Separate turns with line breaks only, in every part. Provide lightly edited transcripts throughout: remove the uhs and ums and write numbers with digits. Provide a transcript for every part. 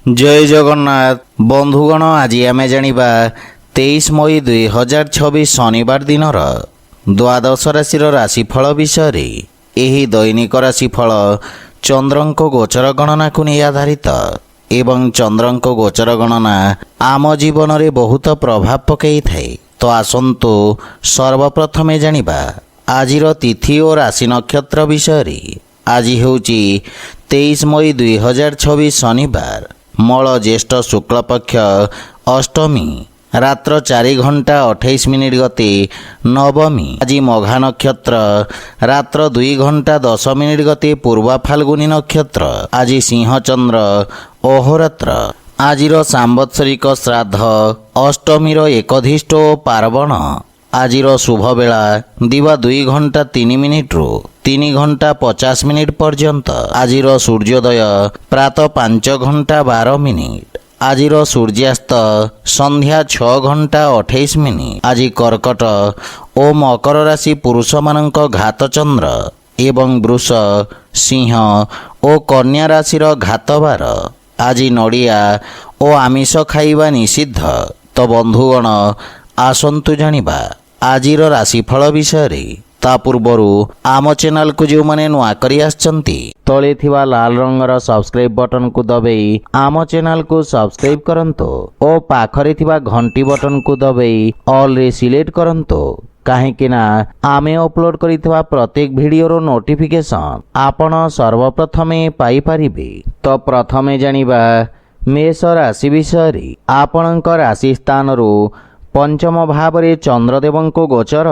जय जगन्नाथ बंधुगण आज आम जानिबा 23 मई 2026 शनिवार दिन द्वादश राशि राशिफल विषय एही दैनिक राशिफल चंद्रंक गोचर गणना को नहीं आधारित एवं चंद्रंक गोचर गणना आम जीवन में बहुत प्रभाव पकई थाए। तो आसंतु सर्वप्रथमे जानिबा आजिर तिथि और राशि नक्षत्र विषय। आज होउची 23 मई 2026 शनिवार मल ज्येष्ठ शुक्ल पक्ष अष्टमी रात्र 4 घंटा 28 मिनिट गति नवमी। आज मघा नक्षत्र रात्र 2 घंटा 10 मिनिट गति पूर्वा फाल्गुनी नक्षत्र। आज सिंह चंद्र अहोरात्र। आजिर सांवत्सरिक श्राद्ध अष्टमीर एकाधिष्ट और पार्वण। आजिर शुभ बेला दिवा 2 घंटा 3 मिनिट रु 3 घंटा 50 मिनिट पर्यंत। आजिर सूर्योदय प्रातः 5 घंटा 12 मिनिट। आजिर सूर्यास्त संध्या 6 घंटा 28 मिनिट। आज कर्कट और मकर राशि पुरुष मानक घात चंद्र एवं वृष सिंह और कन्या राशि घातबार। आज नड़िया और आमिष खाइबा निषिद्ध। तो बंधुगण आसंतु जानिबा आजिर राशिफल विषय। ता पूर्वरु आम चैनल को जो माने नुआ करी आछंती तले थिबा लाल रंगर सब्सक्राइब बटन को दबाई आम चैनल को सब्सक्राइब करंतो और पाखरे थिबा घंटी बटन को दबाई ऑल रे सिलेक्ट करंतो काहेकि ना आमे अपलोड करिथिबा प्रत्येक वीडियो नोटिफिकेशन आपण सर्वप्रथमे पाई परिबे। तो प्रथमे जानिबा मेष राशि विषय। आपणक राशि स्थान रु पंचम भाव रे चंद्रदेव को गोचर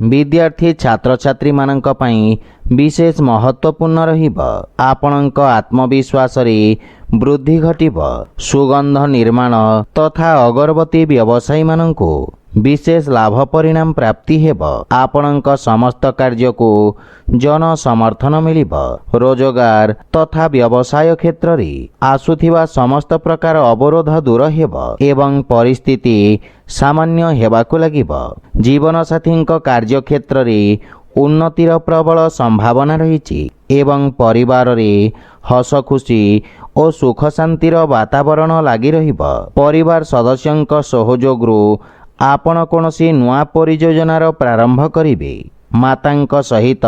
विद्यार्थी छात्र छात्री मानक पई विशेष महत्वपूर्ण रहिबा। आपणक आत्मविश्वास रे वृद्धि घटिबा। सुगंध निर्माण तथा अगरबत्ती व्यवसायी माननको विशेष लाभ परिणाम प्राप्ति हेब। आपणक समस्त कार्य को जन समर्थन मिलिबा। रोजगार तथा व्यवसाय क्षेत्र रे आसुथिबा समस्त प्रकार अवरोध दूर हेब एवं परिस्थिति सामान्य हेबाकु लागिबा। जीवन साथी कार्य क्षेत्र रे उन्नतिर प्रबल संभावना रही एवं परिवार रे हस खुशी और सुख शांतिर वातावरण लगी रहिबा। परिवार सदस्यंक सहयोग रु आपण कोनसी नुआ परियोजनार प्रारंभ करिवे। मातांक सहित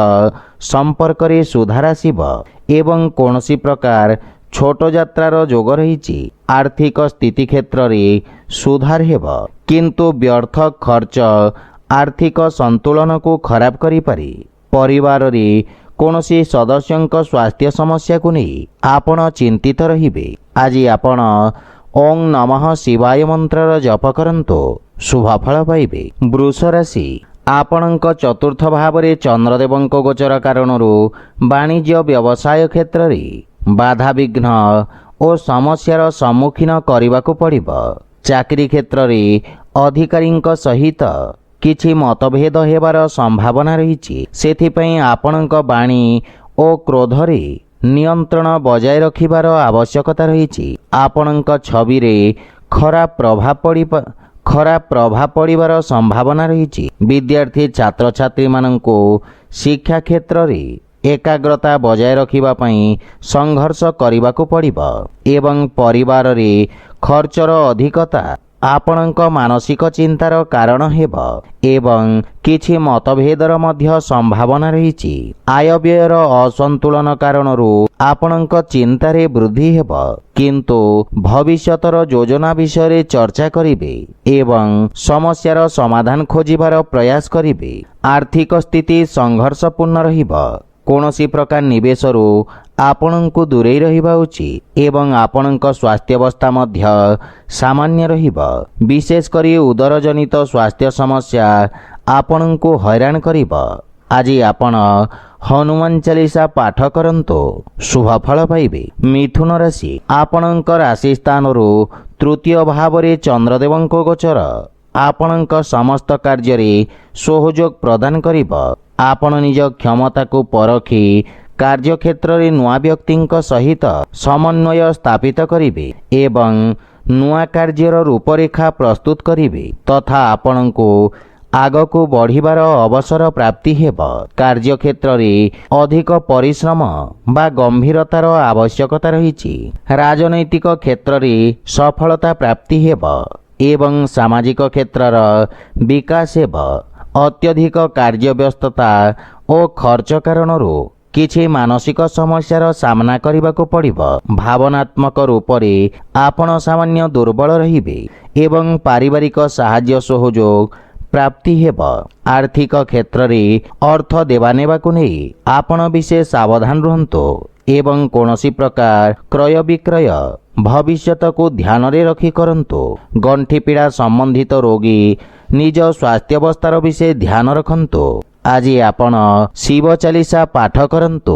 संपर्क रे सुधार आसिब एवं कोनसी प्रकार छोट यात्रार जोग रही। आर्थिक स्थिति क्षेत्र रे सुधार हेब किंतु व्यर्थ खर्च आर्थिक संतुलन को खराब करि पारे। परिवार रे कोनसी सदस्यंक स्वास्थ्य समस्या को नहीं आपण चिंतित रहिबे। आज आपण ओं नमः शिवाय मंत्र जप करंतो शुभफल पाइबे। वृष राशि। आपणक चतुर्थ भाव रे चंद्रदेव गोचर कारण वाणिज्य व्यवसाय क्षेत्र रे बाधा विघ्न और समस्यार सम्मुखीन करने को पड़िबो। चाकरी क्षेत्र रे अधिकारी सहित किछि मतभेद हेबार संभावना रही। सेथिपई आपणक वाणी और क्रोध रे नियंत्रण बजाय रखिबार आवश्यकता रही। आपणक छवि रे खराब प्रभाव पड़िबार संभावना रही। विद्यार्थी छात्र छात्री माननको शिक्षा क्षेत्र रे एकाग्रता बजाय रखिबा पई संघर्ष करिबाकु पड़िबो एवं परिवार रे खर्चर अधिकता आपणक मानसिक चिंतार कारण हेब एवं किछि मतभेदर मध्य संभावना रही। आय व्ययर असंतुलन कारणरू आपणक चिंतारे वृद्धि हेब किंतु भविष्यतर योजना विषय चर्चा करिवे एवं समस्यार समाधान खोजिबार प्रयास करिवे। आर्थिक स्थिति संघर्षपूर्ण रहिब। कोनोसी प्रकार निवेशरू आपणଙ୍କୁ दूरेई रहिबा उचित एवं आपणଙ୍କ स्वास्थ्यावस्था मध्य सामान्य रहिब। विशेष करी उदरजनित स्वास्थ्य समस्या आपणଙ୍କୁ हैरान करिब। आज आपण हनुमान चालीसा पाठ करंतो शुभफल पाइबे। मिथुन राशि। आपणଙ୍କ राशि स्थानरू तृतीय भाव रे चंद्रदेवଙ୍କ गोचर आपणଙ୍କ समस्त कार्य रे सहयोग प्रदान करिब। आपण निज क्षमता को परखी कार्य क्षेत्र रे नुआ व्यक्ति सहित समन्वय स्थापित करिवे एवं नुआ कार्यर रूपरेखा प्रस्तुत करिवे तथा आपण को ଆଗକୁ ବଢ଼ିବାର ଅବସର ପ୍ରାପ୍ତି ହେବ। କାର୍ଯ୍ୟକ୍ଷେତ୍ରରେ ଅଧିକ ପରିଶ୍ରମ ବା ଗମ୍ଭୀରତାର ଆବଶ୍ୟକତା ରହିଛି। ରାଜନୈତିକ କ୍ଷେତ୍ରରେ ସଫଳତା ପ୍ରାପ୍ତି ହେବ ଏବଂ ସାମାଜିକ କ୍ଷେତ୍ରର ବିକାଶ ହେବ। ଅତ୍ୟଧିକ କାର୍ଯ୍ୟବ୍ୟସ୍ତତା ଓ ଖର୍ଚ୍ଚ କାରଣରୁ କିଛି ମାନସିକ ସମସ୍ୟାର ସାମ୍ନା କରିବାକୁ ପଡ଼ିବ। ଭାବନାତ୍ମକ ରୂପରେ ଆପଣ ସାମାନ୍ୟ ଦୁର୍ବଳ ରହିବେ ଏବଂ ପାରିବାରିକ ସାହାଯ୍ୟ ସହଯୋଗ ପ୍ରାପ୍ତି ହେବ। ଆର୍ଥିକ କ୍ଷେତ୍ରରେ ଅର୍ଥ ଦେବାନେବାକୁ ନେଇ ଆପଣ ବିଶେଷ ସାବଧାନ ରୁହନ୍ତୁ ଏବଂ କୌଣସି ପ୍ରକାର କ୍ରୟ ବିକ୍ରୟ ଭବିଷ୍ୟତକୁ ଧ୍ୟାନରେ ରଖି କରନ୍ତୁ। ଗଣ୍ଠିପୀଡ଼ା ସମ୍ବନ୍ଧିତ ରୋଗୀ ନିଜ ସ୍ୱାସ୍ଥ୍ୟାବସ୍ଥାର ବିଷୟ ଧ୍ୟାନ ରଖନ୍ତୁ। ଆଜି ଆପଣ ଶିବ ଚାଲିସା ପାଠ କରନ୍ତୁ,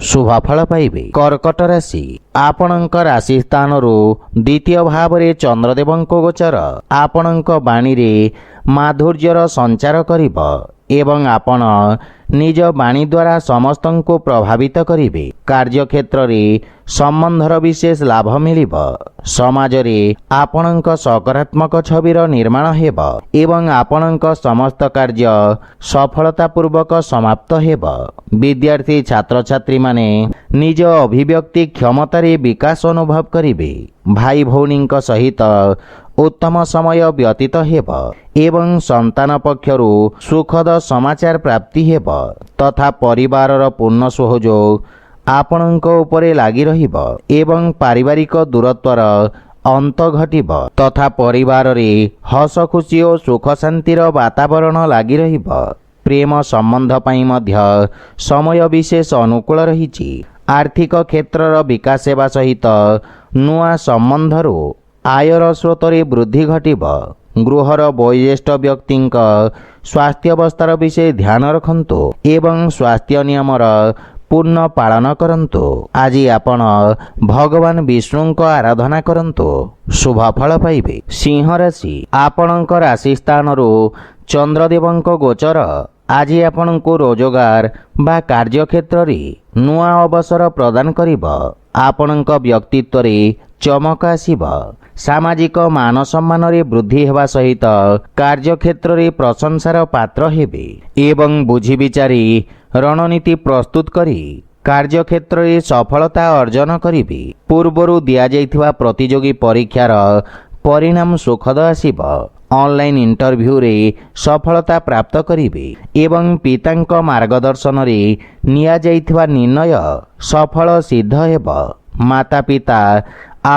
ଶୁଭଫଳ ପାଇବେ। କର୍କଟ ରାଶି, ଆପଣଙ୍କ ରାଶି ସ୍ଥାନରୁ ଦ୍ୱିତୀୟ ଭାବରେ ଚନ୍ଦ୍ରଦେବଙ୍କ ଗୋଚର ଆପଣଙ୍କ ବାଣୀରେ ମାଧୁର୍ଯ୍ୟର ସଞ୍ଚାର କରିବ ଏବଂ ଆପଣ ନିଜ ବାଣୀ ଦ୍ୱାରା ସମସ୍ତଙ୍କୁ ପ୍ରଭାବିତ କରିବେ। କାର୍ଯ୍ୟକ୍ଷେତ୍ରରେ ସମ୍ବନ୍ଧର ବିଶେଷ ଲାଭ ମିଳିବ। ସମାଜରେ ଆପଣଙ୍କ ସକାରାତ୍ମକ ଛବିର ନିର୍ମାଣ ହେବ ଏବଂ ଆପଣଙ୍କ ସମସ୍ତ କାର୍ଯ୍ୟ ସଫଳତାପୂର୍ବକ ସମାପ୍ତ ହେବ। ବିଦ୍ୟାର୍ଥୀ ଛାତ୍ରଛାତ୍ରୀମାନେ ନିଜ ଅଭିବ୍ୟକ୍ତି କ୍ଷମତାରେ ବିକାଶ ଅନୁଭବ କରିବେ। ଭାଇ ଭଉଣୀଙ୍କ ସହିତ ଉତ୍ତମ ସମୟ ବ୍ୟତୀତ ହେବ ଏବଂ ସନ୍ତାନ ପକ୍ଷରୁ ସୁଖଦ ସମାଚାର ପ୍ରାପ୍ତି ହେବ ତଥା ପରିବାରର ପୂର୍ଣ୍ଣ ସହଯୋଗ ଆପଣଙ୍କ ଉପରେ ଲାଗି ରହିବ ଏବଂ ପାରିବାରିକ ଦୂରତ୍ୱର ଅନ୍ତ ଘଟିବ ତଥା ପରିବାରରେ ହସ ଖୁସି ଓ ସୁଖ ଶାନ୍ତିର ବାତାବରଣ ଲାଗି ରହିବ। ପ୍ରେମ ସମ୍ବନ୍ଧ ପାଇଁ ମଧ୍ୟ ସମୟ ବିଶେଷ ଅନୁକୂଳ ରହିଛି। ଆର୍ଥିକ କ୍ଷେତ୍ରର ବିକାଶ ହେବା ସହିତ ନୂଆ ସମ୍ବନ୍ଧରୁ ଆୟର ସ୍ରୋତରେ ବୃଦ୍ଧି ଘଟିବ। ଗୃହର ବୟୋଜ୍ୟେଷ୍ଠ ବ୍ୟକ୍ତିଙ୍କ ସ୍ୱାସ୍ଥ୍ୟାବସ୍ଥାର ବିଷୟ ଧ୍ୟାନ ରଖନ୍ତୁ ଏବଂ ସ୍ୱାସ୍ଥ୍ୟ ନିୟମର ପୂର୍ଣ୍ଣ ପାଳନ କରନ୍ତୁ। ଆଜି ଆପଣ ଭଗବାନ ବିଷ୍ଣୁଙ୍କ ଆରାଧନା କରନ୍ତୁ, ଶୁଭଫଳ ପାଇବେ। ସିଂହ ରାଶି, ଆପଣଙ୍କ ରାଶି ସ୍ଥାନରୁ ଚନ୍ଦ୍ରଦେବଙ୍କ ଗୋଚର ଆଜି ଆପଣଙ୍କୁ ରୋଜଗାର ବା କାର୍ଯ୍ୟକ୍ଷେତ୍ରରେ ନୂଆ ଅବସର ପ୍ରଦାନ କରିବ। ଆପଣଙ୍କ ବ୍ୟକ୍ତିତ୍ୱରେ ଚମକ ଆସିବ। ସାମାଜିକ ମାନ ସମ୍ମାନରେ ବୃଦ୍ଧି ହେବା ସହିତ କାର୍ଯ୍ୟକ୍ଷେତ୍ରରେ ପ୍ରଶଂସାର ପାତ୍ର ହେବେ ଏବଂ ବୁଝିବିଚାରି ରଣନୀତି ପ୍ରସ୍ତୁତ କରି କାର୍ଯ୍ୟକ୍ଷେତ୍ରରେ ସଫଳତା ଅର୍ଜନ କରିବେ। ପୂର୍ବରୁ ଦିଆଯାଇଥିବା ପ୍ରତିଯୋଗୀ ପରୀକ୍ଷାର ପରିଣାମ ସୁଖଦ ଆସିବ। ଅନଲାଇନ୍ ଇଣ୍ଟରଭ୍ୟୁରେ ସଫଳତା ପ୍ରାପ୍ତ କରିବେ ଏବଂ ପିତାଙ୍କ ମାର୍ଗଦର୍ଶନରେ ନିଆଯାଇଥିବା ନିର୍ଣ୍ଣୟ ସଫଳ ସିଦ୍ଧ ହେବ। ମାତାପିତା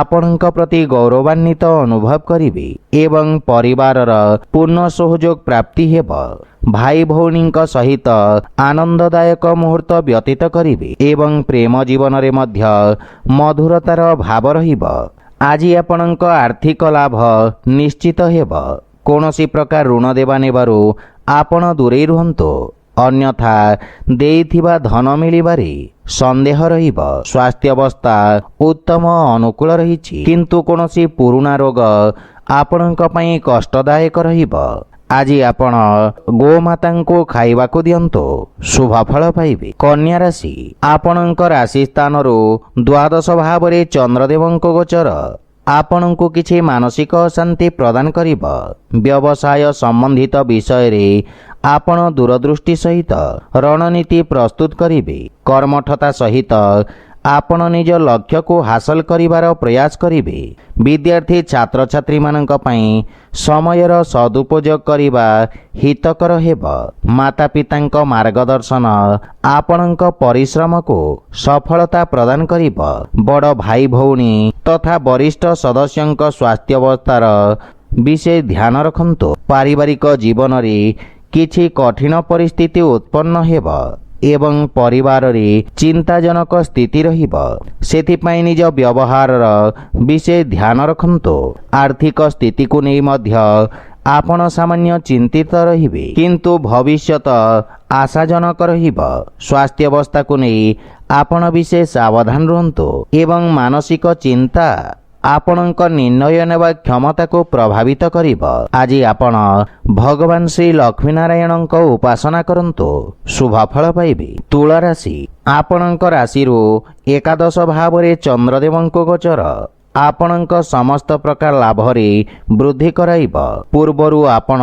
ଆପଣଙ୍କ ପ୍ରତି ଗୌରବାନ୍ୱିତ ଅନୁଭବ କରିବେ ଏବଂ ପରିବାରର ପୂର୍ଣ୍ଣ ସହଯୋଗ ପ୍ରାପ୍ତି ହେବ। ଭାଇ ଭଉଣୀଙ୍କ ସହିତ ଆନନ୍ଦଦାୟକ ମୁହୂର୍ତ୍ତ ବ୍ୟତୀତ କରିବେ ଏବଂ ପ୍ରେମ ଜୀବନରେ ମଧ୍ୟ ମଧୁରତାର ଭାବ ରହିବ। ଆଜି ଆପଣଙ୍କ ଆର୍ଥିକ ଲାଭ ନିଶ୍ଚିତ ହେବ। କୌଣସି ପ୍ରକାର ଋଣ ଦେବା ନେବାରୁ ଆପଣ ଦୂରେଇ ରୁହନ୍ତୁ, ଅନ୍ୟଥା ଦେଇଥିବା ଧନ ମିଳିବାରେ ସନ୍ଦେହ ରହିବ। ସ୍ୱାସ୍ଥ୍ୟାବସ୍ଥା ଉତ୍ତମ ଅନୁକୂଳ ରହିଛି, କିନ୍ତୁ କୌଣସି ପୁରୁଣା ରୋଗ ଆପଣଙ୍କ ପାଇଁ କଷ୍ଟଦାୟକ ରହିବ। ଆଜି ଆପଣ ଗୋମାତାଙ୍କୁ ଖାଇବାକୁ ଦିଅନ୍ତୁ, ଶୁଭଫଳ ପାଇବେ। କନ୍ୟା ରାଶି, ଆପଣଙ୍କ ରାଶି ସ୍ଥାନରୁ ଦ୍ୱାଦଶ ଭାବରେ ଚନ୍ଦ୍ରଦେବଙ୍କ ଗୋଚର ଆପଣଙ୍କୁ କିଛି ମାନସିକ ଅଶାନ୍ତି ପ୍ରଦାନ କରିବ। ବ୍ୟବସାୟ ସମ୍ବନ୍ଧିତ ବିଷୟରେ ଆପଣ ଦୂରଦୃଷ୍ଟି ସହିତ ରଣନୀତି ପ୍ରସ୍ତୁତ କରିବେ। କର୍ମଠତା ସହିତ ଆପଣ ନିଜ ଲକ୍ଷ୍ୟକୁ ହାସଲ କରିବାର ପ୍ରୟାସ କରିବେ। ବିଦ୍ୟାର୍ଥୀ ଛାତ୍ରଛାତ୍ରୀମାନଙ୍କ ପାଇଁ ସମୟର ସଦୁପଯୋଗ କରିବା ହିତକର ହେବ। ମାତାପିତାଙ୍କ ମାର୍ଗଦର୍ଶନ ଆପଣଙ୍କ ପରିଶ୍ରମକୁ ସଫଳତା ପ୍ରଦାନ କରିବ। ବଡ଼ ଭାଇ ଭଉଣୀ ତଥା ବରିଷ୍ଠ ସଦସ୍ୟଙ୍କ ସ୍ୱାସ୍ଥ୍ୟାବସ୍ଥାର ବିଷୟ ଧ୍ୟାନ ରଖନ୍ତୁ। ପାରିବାରିକ ଜୀବନରେ କିଛି କଠିନ ପରିସ୍ଥିତି ଉତ୍ପନ୍ନ ହେବ ଏବଂ ପରିବାରରେ ଚିନ୍ତାଜନକ ସ୍ଥିତି ରହିବ। ସେଥିପାଇଁ ନିଜ ବ୍ୟବହାରର ବିଷୟ ଧ୍ୟାନ ରଖନ୍ତୁ। ଆର୍ଥିକ ସ୍ଥିତିକୁ ନେଇ ମଧ୍ୟ ଆପଣ ସାମାନ୍ୟ ଚିନ୍ତିତ ରହିବେ, କିନ୍ତୁ ଭବିଷ୍ୟତ ଆଶାଜନକ ରହିବ। ସ୍ୱାସ୍ଥ୍ୟାବସ୍ଥାକୁ ନେଇ ଆପଣ ବିଶେଷ ସାବଧାନ ରୁହନ୍ତୁ ଏବଂ ମାନସିକ ଚିନ୍ତା ଆପଣଙ୍କ ନିର୍ଣ୍ଣୟ ନେବା କ୍ଷମତାକୁ ପ୍ରଭାବିତ କରିବ। ଆଜି ଆପଣ ଭଗବାନ ଶ୍ରୀ ଲକ୍ଷ୍ମୀନାରାୟଣଙ୍କ ଉପାସନା କରନ୍ତୁ, ଶୁଭଫଳ ପାଇବେ। ତୁଳା ରାଶି, ଆପଣଙ୍କ ରାଶିରୁ ଏକାଦଶ ଭାବରେ ଚନ୍ଦ୍ରଦେବଙ୍କ ଗୋଚର ଆପଣଙ୍କ ସମସ୍ତ ପ୍ରକାର ଲାଭରେ ବୃଦ୍ଧି କରାଇବ। ପୂର୍ବରୁ ଆପଣ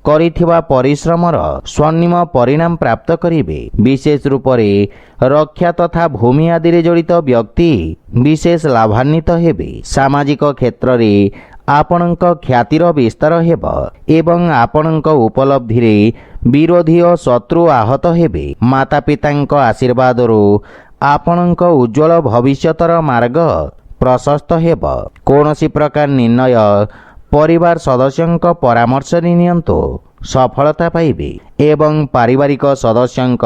କରିଥିବା ପରିଶ୍ରମର ସ୍ୱର୍ଣ୍ଣିମ ପରିଣାମ ପ୍ରାପ୍ତ କରିବେ। ବିଶେଷ ରୂପରେ ରକ୍ଷା ତଥା ଭୂମି ଆଦିରେ ଜଡ଼ିତ ବ୍ୟକ୍ତି ବିଶେଷ ଲାଭାନ୍ୱିତ ହେବେ। ସାମାଜିକ କ୍ଷେତ୍ରରେ ଆପଣଙ୍କ ଖ୍ୟାତିର ବିସ୍ତାର ହେବ ଏବଂ ଆପଣଙ୍କ ଉପଲବ୍ଧିରେ ବିରୋଧୀ ଓ ଶତ୍ରୁ ଆହତ ହେବେ। ମାତାପିତାଙ୍କ ଆଶୀର୍ବାଦରୁ ଆପଣଙ୍କ ଉଜ୍ଜ୍ୱଳ ଭବିଷ୍ୟତର ମାର୍ଗ ପ୍ରଶସ୍ତ ହେବ। କୌଣସି ପ୍ରକାର ନିର୍ଣ୍ଣୟ ପରିବାର ସଦସ୍ୟଙ୍କ ପରାମର୍ଶରେ ନିଅନ୍ତୁ, ସଫଳତା ପାଇବେ ଏବଂ ପାରିବାରିକ ସଦସ୍ୟଙ୍କ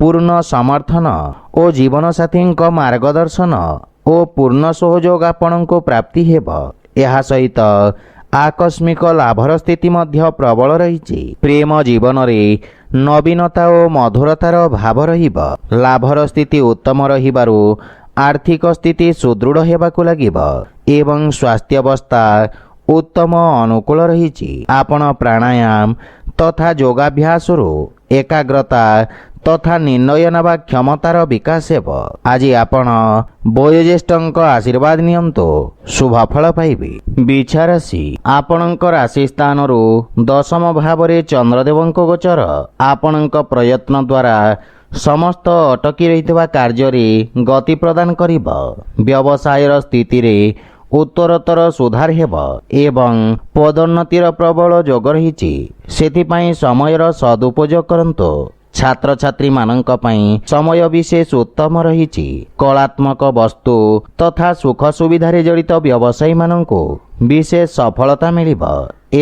ପୂର୍ଣ୍ଣ ସମର୍ଥନ ଓ ଜୀବନସାଥୀଙ୍କ ମାର୍ଗଦର୍ଶନ ଓ ପୂର୍ଣ୍ଣ ସହଯୋଗ ଆପଣଙ୍କୁ ପ୍ରାପ୍ତି ହେବ। ଏହା ସହିତ ଆକସ୍ମିକ ଲାଭର ସ୍ଥିତି ମଧ୍ୟ ପ୍ରବଳ ରହିଛି। ପ୍ରେମ ଜୀବନରେ ନବୀନତା ଓ ମଧୁରତାର ଭାବ ରହିବ। ଲାଭର ସ୍ଥିତି ଉତ୍ତମ ରହିବାରୁ ଆର୍ଥିକ ସ୍ଥିତି ସୁଦୃଢ଼ ହେବାକୁ ଲାଗିବ ଏବଂ ସ୍ୱାସ୍ଥ୍ୟାବସ୍ଥା ଉତ୍ତମ ଅନୁକୂଳ ରହିଛି। ଆପଣ ପ୍ରାଣାୟାମ ତଥା ଯୋଗାଭ୍ୟାସରୁ ଏକାଗ୍ରତା ତଥା ନିର୍ଣ୍ଣୟ ନେବା କ୍ଷମତାର ବିକାଶ ହେବ। ଆଜି ଆପଣ ବୟୋଜ୍ୟେଷ୍ଠଙ୍କ ଆଶୀର୍ବାଦ ନିଅନ୍ତୁ, ଶୁଭଫଳ ପାଇବେ। ବିଛା ରାଶି, ଆପଣଙ୍କ ରାଶି ସ୍ଥାନରୁ ଦଶମ ଭାବରେ ଚନ୍ଦ୍ରଦେବଙ୍କ ଗୋଚର ଆପଣଙ୍କ ପ୍ରୟତ୍ନ ଦ୍ୱାରା ସମସ୍ତ ଅଟକି ରହିଥିବା କାର୍ଯ୍ୟରେ ଗତି ପ୍ରଦାନ କରିବ। ବ୍ୟବସାୟର ସ୍ଥିତିରେ ଉତ୍ତରୋତ୍ତର ସୁଧାର ହେବ ଏବଂ ପଦୋନ୍ନତିର ପ୍ରବଳ ଯୋଗ ରହିଛି। ସେଥିପାଇଁ ସମୟର ସଦୁପଯୋଗ କରନ୍ତୁ। ଛାତ୍ରଛାତ୍ରୀମାନଙ୍କ ପାଇଁ ସମୟ ବିଶେଷ ଉତ୍ତମ ରହିଛି। କଳାତ୍ମକ ବସ୍ତୁ ତଥା ସୁଖ ସୁବିଧାରେ ଜଡ଼ିତ ବ୍ୟବସାୟୀମାନଙ୍କୁ ବିଶେଷ ସଫଳତା ମିଳିବ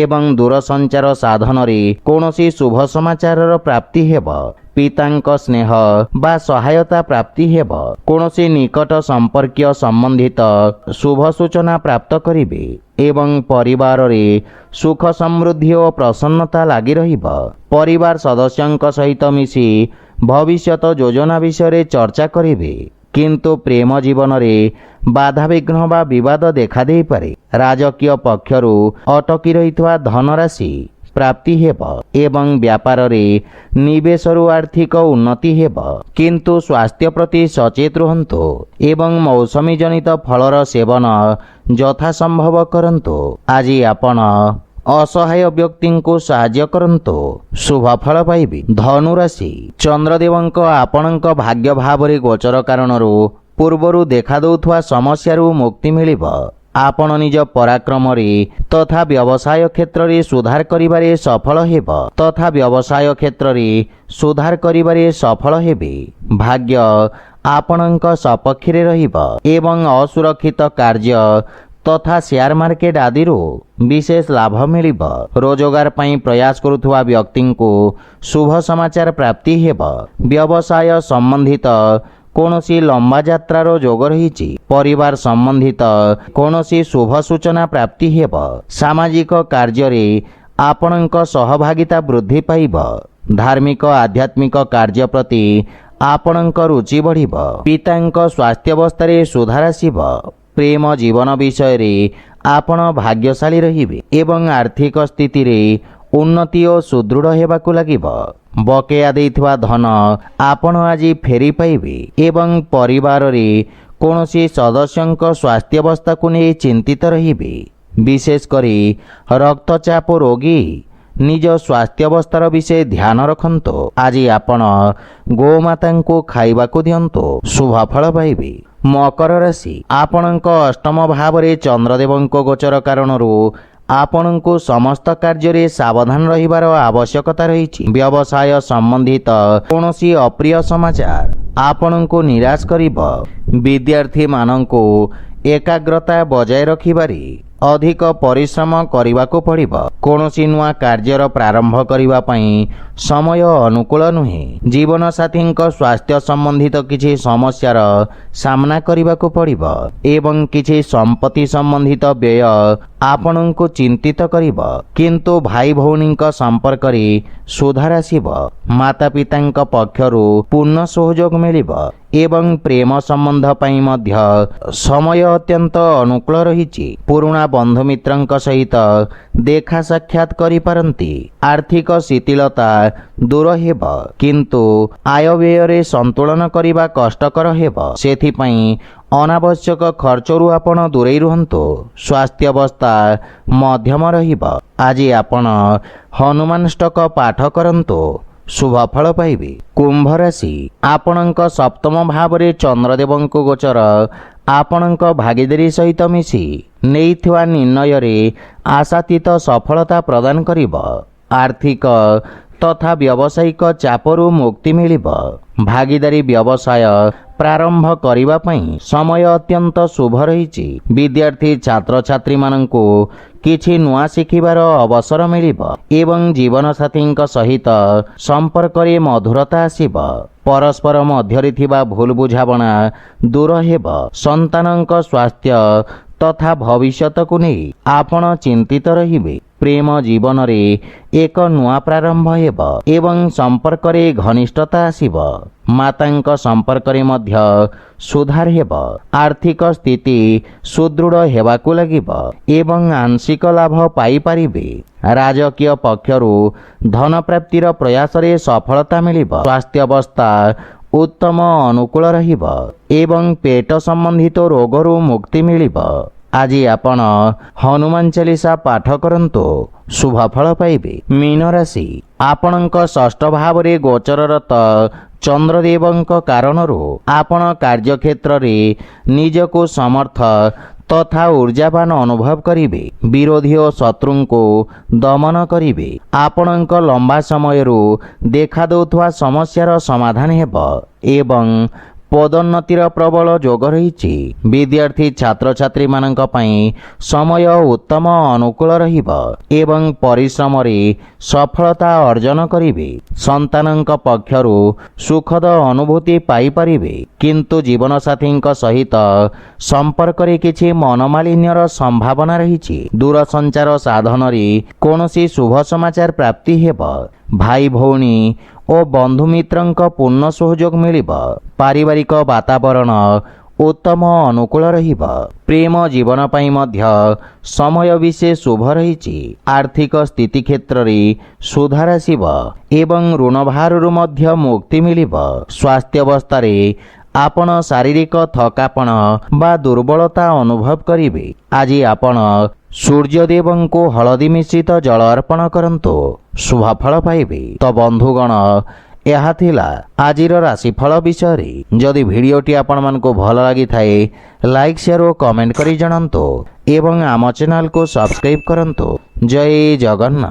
ଏବଂ ଦୂରସଞ୍ଚାର ସାଧନରେ କୌଣସି ଶୁଭ ସମାଚାରର ପ୍ରାପ୍ତି ହେବ। ପିତାଙ୍କ ସ୍ନେହ ବା ସହାୟତା ପ୍ରାପ୍ତି ହେବ। କୌଣସି ନିକଟ ସମ୍ପର୍କୀୟ ସମ୍ବନ୍ଧିତ ଶୁଭ ସୂଚନା ପ୍ରାପ୍ତ କରିବେ ଏବଂ ପରିବାରରେ ସୁଖ ସମୃଦ୍ଧି ଓ ପ୍ରସନ୍ନତା ଲାଗି ରହିବ। ପରିବାର ସଦସ୍ୟଙ୍କ ସହିତ ମିଶି ଭବିଷ୍ୟତ ଯୋଜନା ବିଷୟରେ ଚର୍ଚ୍ଚା କରିବେ, କିନ୍ତୁ ପ୍ରେମ ଜୀବନରେ ବାଧାବିଘ୍ନ ବା ବିବାଦ ଦେଖାଦେଇପାରେ। ରାଜକୀୟ ପକ୍ଷରୁ ଅଟକି ରହିଥିବା ଧନରାଶି ପ୍ରାପ୍ତି ହେବ ଏବଂ ବ୍ୟାପାରରେ ନିବେଶରୁ ଆର୍ଥିକ ଉନ୍ନତି ହେବ। କିନ୍ତୁ ସ୍ୱାସ୍ଥ୍ୟ ପ୍ରତି ସଚେତ ରୁହନ୍ତୁ ଏବଂ ମୌସମୀ ଜନିତ ଫଳର ସେବନ ଯଥାସମ୍ଭବ କରନ୍ତୁ। ଆଜି ଆପଣ ଅସହାୟ ବ୍ୟକ୍ତିଙ୍କୁ ସାହାଯ୍ୟ କରନ୍ତୁ, ଶୁଭଫଳ ପାଇବେ। ଧନୁରାଶି, ଚନ୍ଦ୍ରଦେବଙ୍କ ଆପଣଙ୍କ ଭାଗ୍ୟ ଭାବରେ ଗୋଚର କାରଣରୁ ପୂର୍ବରୁ ଦେଖାଦେଉଥିବା ସମସ୍ୟାରୁ ମୁକ୍ତି ମିଳିବ। ଆପଣ ନିଜ ପରାକ୍ରମରେ ତଥା ବ୍ୟବସାୟ କ୍ଷେତ୍ରରେ ସୁଧାର କରିବାରେ ସଫଳ ହେବେ। ଭାଗ୍ୟ ଆପଣଙ୍କ ସପକ୍ଷରେ ରହିବ ଏବଂ ଅସୁରକ୍ଷିତ କାର୍ଯ୍ୟ ତଥା ସେୟାର ମାର୍କେଟ ଆଦିରୁ ବିଶେଷ ଲାଭ ମିଳିବ। ରୋଜଗାର ପାଇଁ ପ୍ରୟାସ କରୁଥିବା ବ୍ୟକ୍ତିଙ୍କୁ ଶୁଭ ସମାଚାର ପ୍ରାପ୍ତି ହେବ। ବ୍ୟବସାୟ ସମ୍ବନ୍ଧିତ କୌଣସି ଲମ୍ବା ଯାତ୍ରାର ଯୋଗ ରହିଛି। ପରିବାର ସମ୍ବନ୍ଧିତ କୌଣସି ଶୁଭ ସୂଚନା ପ୍ରାପ୍ତି ହେବ। ସାମାଜିକ କାର୍ଯ୍ୟରେ ଆପଣଙ୍କ ସହଭାଗିତା ବୃଦ୍ଧି ପାଇବ। ଧାର୍ମିକ ଆଧ୍ୟାତ୍ମିକ କାର୍ଯ୍ୟ ପ୍ରତି ଆପଣଙ୍କ ରୁଚି ବଢ଼ିବ। ପିତାଙ୍କ ସ୍ୱାସ୍ଥ୍ୟାବସ୍ଥାରେ ସୁଧାର ଆସିବ। ପ୍ରେମ ଜୀବନ ବିଷୟରେ ଆପଣ ଭାଗ୍ୟଶାଳୀ ରହିବେ ଏବଂ ଆର୍ଥିକ ସ୍ଥିତିରେ ଉନ୍ନତି ଓ ସୁଦୃଢ଼ ହେବାକୁ ଲାଗିବ। ବକେୟା ଦେଇଥିବା ଧନ ଆପଣ ଆଜି ଫେରି ପାଇବେ ଏବଂ ପରିବାରରେ କୌଣସି ସଦସ୍ୟଙ୍କ ସ୍ୱାସ୍ଥ୍ୟାବସ୍ଥାକୁ ନେଇ ଚିନ୍ତିତ ରହିବେ। ବିଶେଷ କରି ରକ୍ତଚାପ ରୋଗୀ ନିଜ ସ୍ୱାସ୍ଥ୍ୟାବସ୍ଥାର ବିଷୟ ଧ୍ୟାନ ରଖନ୍ତୁ। ଆଜି ଆପଣ ଗୋମାତାଙ୍କୁ ଖାଇବାକୁ ଦିଅନ୍ତୁ, ଶୁଭଫଳ ପାଇବେ। ମକର ରାଶି, ଆପଣଙ୍କ ଅଷ୍ଟମ ଭାବରେ ଚନ୍ଦ୍ରଦେବଙ୍କ ଗୋଚର କାରଣରୁ ଆପଣଙ୍କୁ ସମସ୍ତ କାର୍ଯ୍ୟରେ ସାବଧାନ ରହିବାର ଆବଶ୍ୟକତା ରହିଛି। ବ୍ୟବସାୟ ସମ୍ବନ୍ଧିତ କୌଣସି ଅପ୍ରିୟ ସମାଚାର ଆପଣଙ୍କୁ ନିରାଶ କରିବ। ବିଦ୍ୟାର୍ଥୀମାନଙ୍କୁ ଏକାଗ୍ରତା ବଜାୟ ରଖିବାରେ ଅଧିକ ପରିଶ୍ରମ କରିବାକୁ ପଡ଼ିବ। କୌଣସି ନୂଆ କାର୍ଯ୍ୟର ପ୍ରାରମ୍ଭ କରିବା ପାଇଁ ସମୟ ଅନୁକୂଳ ନୁହେଁ। ଜୀବନସାଥୀଙ୍କ ସ୍ୱାସ୍ଥ୍ୟ ସମ୍ବନ୍ଧିତ କିଛି ସମସ୍ୟାର ସାମ୍ନା କରିବାକୁ ପଡ଼ିବ ଏବଂ କିଛି ସମ୍ପତ୍ତି ସମ୍ବନ୍ଧିତ ବ୍ୟୟ ଆପଣଙ୍କୁ ଚିନ୍ତିତ କରିବ। କିନ୍ତୁ ଭାଇ ଭଉଣୀଙ୍କ ସମ୍ପର୍କରେ ସୁଧାର ଆସିବ। ମାତାପିତାଙ୍କ ପକ୍ଷରୁ ପୂର୍ଣ୍ଣ ସହଯୋଗ ମିଳିବ ଏବଂ ପ୍ରେମ ସମ୍ବନ୍ଧ ପାଇଁ ମଧ୍ୟ ସମୟ ଅତ୍ୟନ୍ତ ଅନୁକୂଳ ରହିଛି। ପୁରୁଣା ବନ୍ଧୁମିତ୍ରଙ୍କ ସହିତ ଦେଖା ସାକ୍ଷାତ କରିପାରନ୍ତି। ଆର୍ଥିକ ଶିଥିଳତା ଦୂର ହେବ, କିନ୍ତୁ ଆୟବ୍ୟୟରେ ସନ୍ତୁଳନ କରିବା କଷ୍ଟକର ହେବ। ସେଥିପାଇଁ ଅନାବଶ୍ୟକ ଖର୍ଚ୍ଚରୁ ଆପଣ ଦୂରେଇ ରୁହନ୍ତୁ। ସ୍ୱାସ୍ଥ୍ୟାବସ୍ଥା ମଧ୍ୟମ ରହିବ। ଆଜି ଆପଣ ହନୁମାନ ଷ୍ଟକ ପାଠ କରନ୍ତୁ, ଶୁଭ ଫଳ ପାଇବେ। କୁମ୍ଭ ରାଶି, ଆପଣଙ୍କ ସପ୍ତମ ଭାବରେ ଚନ୍ଦ୍ରଦେବଙ୍କ ଗୋଚର ଆପଣଙ୍କ ଭାଗିଦାରୀ ସହିତ ମିଶି ନେଇଥିବା ନିର୍ଣ୍ଣୟରେ ଆଶାତୀତ ସଫଳତା ପ୍ରଦାନ କରିବ। ଆର୍ଥିକ ତଥା ବ୍ୟବସାୟିକ ଚାପରୁ ମୁକ୍ତି ମିଳିବ। ଭାଗିଦାରୀ ବ୍ୟବସାୟ ପ୍ରାରମ୍ଭ କରିବା ପାଇଁ ସମୟ ଅତ୍ୟନ୍ତ ଶୁଭ ରହିଛି। ବିଦ୍ୟାର୍ଥୀ ଛାତ୍ରଛାତ୍ରୀମାନଙ୍କୁ କିଛି ନୂଆ ଶିଖିବାର ଅବସର ମିଳିବ ଏବଂ ଜୀବନସାଥୀଙ୍କ ସହିତ ସମ୍ପର୍କରେ ମଧୁରତା ଆସିବ। ପରସ୍ପର ମଧ୍ୟରେ ଥିବା ଭୁଲ ବୁଝାମଣା ଦୂର ହେବ। ସନ୍ତାନଙ୍କ ସ୍ୱାସ୍ଥ୍ୟ ତଥା ଭବିଷ୍ୟତକୁ ନେଇ ଆପଣ ଚିନ୍ତିତ ରହିବେ। ପ୍ରେମ ଜୀବନରେ ଏକ ନୂଆ ପ୍ରାରମ୍ଭ ହେବ ଏବଂ ସମ୍ପର୍କରେ ଘନିଷ୍ଠତା ଆସିବ। ମାତାଙ୍କ ସମ୍ପର୍କରେ ମଧ୍ୟ ସୁଧାର ହେବ। ଆର୍ଥିକ ସ୍ଥିତି ସୁଦୃଢ଼ ହେବାକୁ ଲାଗିବ ଏବଂ ଆଂଶିକ ଲାଭ ପାଇପାରିବେ। ରାଜକୀୟ ପକ୍ଷରୁ ଧନ ପ୍ରାପ୍ତିର ପ୍ରୟାସରେ ସଫଳତା ମିଳିବ। ସ୍ୱାସ୍ଥ୍ୟାବସ୍ଥା ଉତ୍ତମ ଅନୁକୂଳ ରହିବ ଏବଂ ପେଟ ସମ୍ବନ୍ଧିତ ରୋଗରୁ ମୁକ୍ତି ମିଳିବ। ଆଜି ଆପଣ ହନୁମାନ ଚାଳିଶା ପାଠ କରନ୍ତୁ, ଶୁଭ ଫଳ ପାଇବେ। ମୀନ ରାଶି, ଆପଣଙ୍କ ଷଷ୍ଠ ଭାବରେ ଗୋଚରରତ ଚନ୍ଦ୍ରଦେବଙ୍କ କାରଣରୁ ଆପଣ କାର୍ଯ୍ୟକ୍ଷେତ୍ରରେ ନିଜକୁ ସମର୍ଥ ତଥା ଊର୍ଜାବାନ ଅନୁଭବ କରିବେ। ବିରୋଧୀ ଓ ଶତ୍ରୁଙ୍କୁ ଦମନ କରିବେ। ଆପଣଙ୍କ ଲମ୍ବା ସମୟରୁ ଦେଖାଦେଉଥିବା ସମସ୍ୟାର ସମାଧାନ ହେବ ଏବଂ ପଦୋନ୍ନତିର ପ୍ରବଳ ଯୋଗ ରହିଛି। ବିଦ୍ୟାର୍ଥୀ ଛାତ୍ରଛାତ୍ରୀମାନଙ୍କ ପାଇଁ ସମୟ ଉତ୍ତମ ଅନୁକୂଳ ରହିବ ଏବଂ ପରିଶ୍ରମରେ ସଫଳତା ଅର୍ଜନ କରିବେ। ସନ୍ତାନଙ୍କ ପକ୍ଷରୁ ସୁଖଦ ଅନୁଭୂତି ପାଇପାରିବେ, କିନ୍ତୁ ଜୀବନସାଥୀଙ୍କ ସହିତ ସମ୍ପର୍କରେ କିଛି ମନୋମାଳିନ୍ୟର ସମ୍ଭାବନା ରହିଛି। ଦୂରସଞ୍ଚାର ସାଧନରେ କୌଣସି ଶୁଭ ସମାଚାର ପ୍ରାପ୍ତି ହେବ। ଭାଇ ଭଉଣୀ ଓ ବନ୍ଧୁମିତ୍ରଙ୍କ ପୂର୍ଣ୍ଣ ସହଯୋଗ ମିଳିବ। ପାରିବାରିକ ବାତାବରଣ ଉତ୍ତମ ଅନୁକୂଳ ରହିବ। ପ୍ରେମ ଜୀବନ ପାଇଁ ମଧ୍ୟ ସମୟ ବିଶେଷ ଶୁଭ ରହିଛି। ଆର୍ଥିକ ସ୍ଥିତି କ୍ଷେତ୍ରରେ ସୁଧାର ଆସିବ ଏବଂ ଋଣଭାରରୁ ମଧ୍ୟ ମୁକ୍ତି ମିଳିବ। ସ୍ୱାସ୍ଥ୍ୟାବସ୍ଥାରେ ଆପଣ ଶାରୀରିକ ଥକାପଣ ବା ଦୁର୍ବଳତା ଅନୁଭବ କରିବେ। ଆଜି ଆପଣ ସୂର୍ଯ୍ୟଦେବଙ୍କୁ ହଳଦୀ ମିଶ୍ରିତ ଜଳ ଅର୍ପଣ କରନ୍ତୁ, ଶୁଭ ଫଳ ପାଇବେ। ତ ବନ୍ଧୁଗଣ, ଏହା ଥିଲା ଆଜିର ରାଶିଫଳ ବିଷୟରେ। ଯଦି ଭିଡ଼ିଓଟି ଆପଣମାନଙ୍କୁ ଭଲ ଲାଗିଥାଏ, ଲାଇକ୍ ସେୟାର ଓ କମେଣ୍ଟ କରି ଜଣାନ୍ତୁ ଏବଂ ଆମ ଚ୍ୟାନେଲକୁ ସବସ୍କ୍ରାଇବ୍ କରନ୍ତୁ। ଜୟ ଜଗନ୍ନାଥ।